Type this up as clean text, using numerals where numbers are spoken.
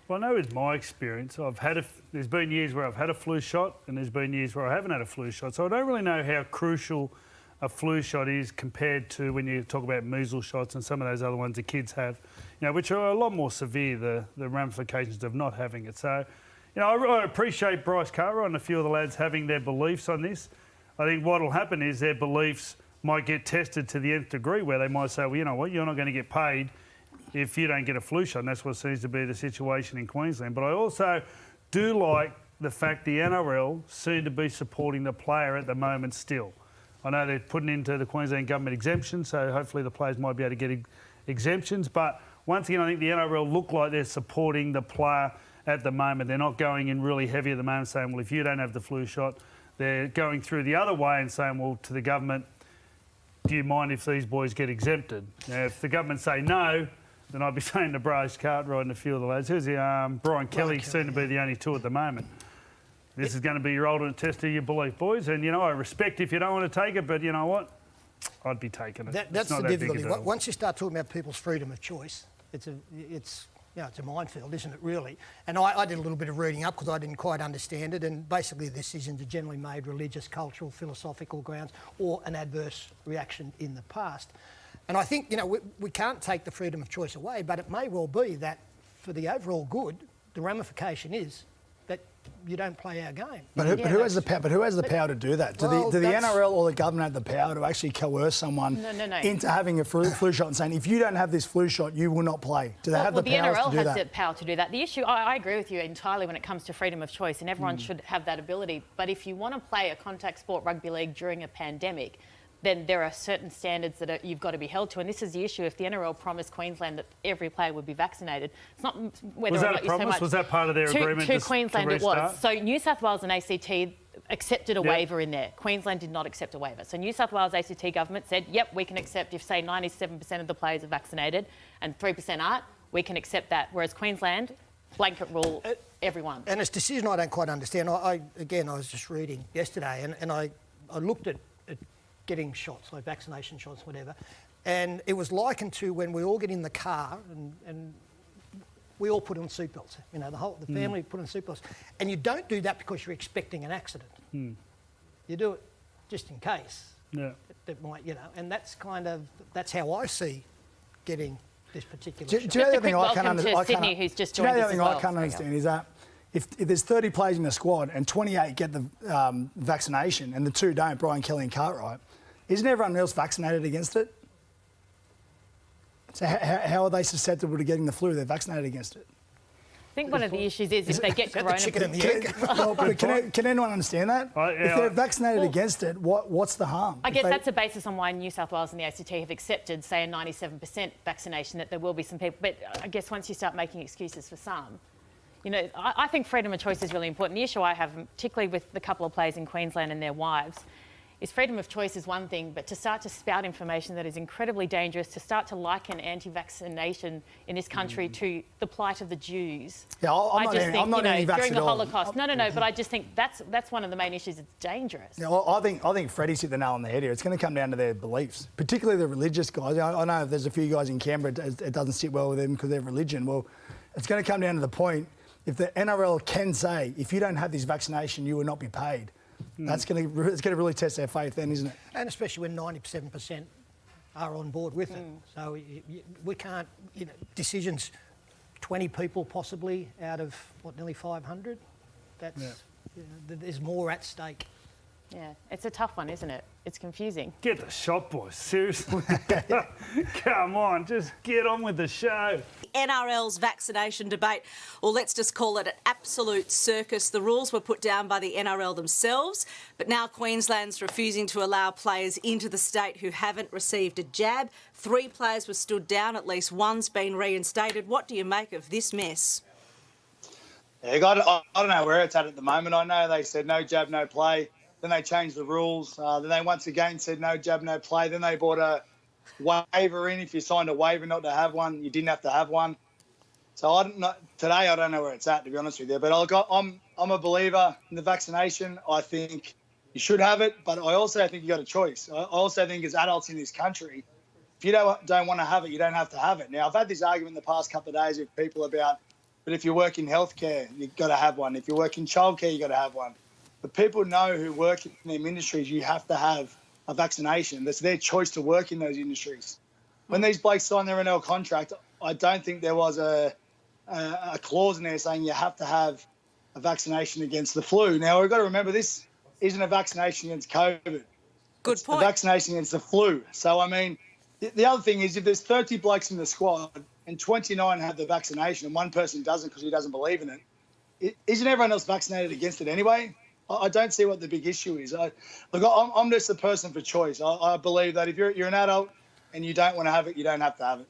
Well, I know with my experience, there's been years where I've had a flu shot and there's been years where I haven't had a flu shot. So I don't really know how crucial a flu shot is compared to when you talk about measles shots and some of those other ones the kids have, which are a lot more severe, the ramifications of not having it. So, I appreciate Bryce Cartwright and a few of the lads having their beliefs on this. I think what will happen is their beliefs might get tested to the nth degree where they might say, well, you know what, you're not going to get paid if you don't get a flu shot, and that's what seems to be the situation in Queensland. But I also do like the fact the NRL seem to be supporting the player at the moment still. I know they're putting into the Queensland government exemption, so hopefully the players might be able to get exemptions. But once again, I think the NRL look like they're supporting the player at the moment. They're not going in really heavy at the moment saying, well, if you don't have the flu shot, they're going through the other way and saying, well, to the government, do you mind if these boys get exempted? Now, if the government say no, then I'd be saying to Bryce Cartwright and a few of the lads, who's the Brian Kelly, soon to be the only two at the moment. This is going to be your ultimate test of your belief, boys. And, I respect if you don't want to take it, but you know what? I'd be taking it. That's the difficulty. Once you start talking about people's freedom of choice, it's a minefield, isn't it, really? And I did a little bit of reading up because I didn't quite understand it, and basically the decisions are generally made religious, cultural, philosophical grounds or an adverse reaction in the past. And I think, we can't take the freedom of choice away, but it may well be that for the overall good, the ramification is that you don't play our game. But who has the power? But who has the power to do that? Do the NRL or the government have the power to actually coerce someone into having a flu shot and saying, if you don't have this flu shot, you will not play? Do they have the power to do that? The NRL has the power to do that. The issue, I agree with you entirely when it comes to freedom of choice, and everyone should have that ability. But if you want to play a contact sport rugby league during a pandemic, then there are certain standards that you've got to be held to. And this is the issue. If the NRL promised Queensland that every player would be vaccinated, it's not whether was or that not a promise? You so much... Was that part of their agreement to Queensland it was. So New South Wales and ACT accepted a waiver in there. Queensland did not accept a waiver. So New South Wales ACT government said, yep, we can accept if, say, 97% of the players are vaccinated and 3% aren't, we can accept that. Whereas Queensland, blanket rule, everyone. And it's a decision I don't quite understand. I was just reading yesterday and I looked at getting shots, like vaccination shots, whatever, and it was likened to when we all get in the car and we all put on seatbelts. The family put on seatbelts, and you don't do that because you're expecting an accident. You do it just in case. Yeah. That might, and that's how I see getting this particular. Do you know the thing I can't understand? Sydney, who's just joined us as well. I can't understand is that if there's 30 players in the squad and 28 get the vaccination and the two don't, Brian Kelly and Cartwright, isn't everyone else vaccinated against it? So how are they susceptible to getting the flu? They're vaccinated against it. I think one of the issues is if they get coronavirus. Can anyone understand that? If they're vaccinated against it, what's the harm? I guess that's a basis on why New South Wales and the ACT have accepted, say, a 97% vaccination, that there will be some people. But I guess once you start making excuses for some, I think freedom of choice is really important. The issue I have, particularly with the couple of players in Queensland and their wives, is freedom of choice is one thing, but to start to spout information that is incredibly dangerous, to start to liken anti-vaccination in this country to the plight of the Jews. Yeah, I'm not anti-vax during the at all. Holocaust. No, but I just think that's one of the main issues. It's dangerous. Yeah, I think Freddie's hit the nail on the head here. It's going to come down to their beliefs, particularly the religious guys. I know there's a few guys in Canberra, it doesn't sit well with them because of their religion. Well, it's going to come down to the point, if the NRL can say, if you don't have this vaccination, you will not be paid. It's going to really test their faith then, isn't it? And especially when 97% are on board with it. So we can't, decisions, 20 people possibly out of, nearly 500? There's more at stake. Yeah, it's a tough one, isn't it? It's confusing. Get the shot, boys. Seriously. Come on, just get on with the show. NRL's vaccination debate, or let's just call it an absolute circus. The rules were put down by the NRL themselves, but now Queensland's refusing to allow players into the state who haven't received a jab. 3 players were stood down, at least one's been reinstated. What do you make of this mess? Yeah, I don't know where it's at the moment. I know they said no jab, no play. Then they changed the rules. Then they once again said no jab, no play. Then they brought a waiver in. If you signed a waiver not to have one, you didn't have to have one. So today I don't know where it's at, to be honest with you. But I'm a believer in the vaccination. I think you should have it, but I also think you got a choice. I also think as adults in this country, if you don't want to have it, you don't have to have it. Now, I've had this argument the past couple of days with people about But if you work in healthcare, you've got to have one. If you work in childcare, you've got to have one. But people know who work in them industries, you have to have a vaccination. That's their choice to work in those industries. When these blokes signed their NRL contract, I don't think there was a clause in there saying you have to have a vaccination against the flu. Now, we've got to remember this isn't a vaccination against COVID. Good It's point. a vaccination against the flu. So, I mean, the other thing is if there's 30 blokes in the squad and 29 have the vaccination and one person doesn't because he doesn't believe in it, isn't everyone else vaccinated against it anyway? I don't see what the big issue is. I'm just a person for choice. I believe that if you're an adult and you don't want to have it, you don't have to have it.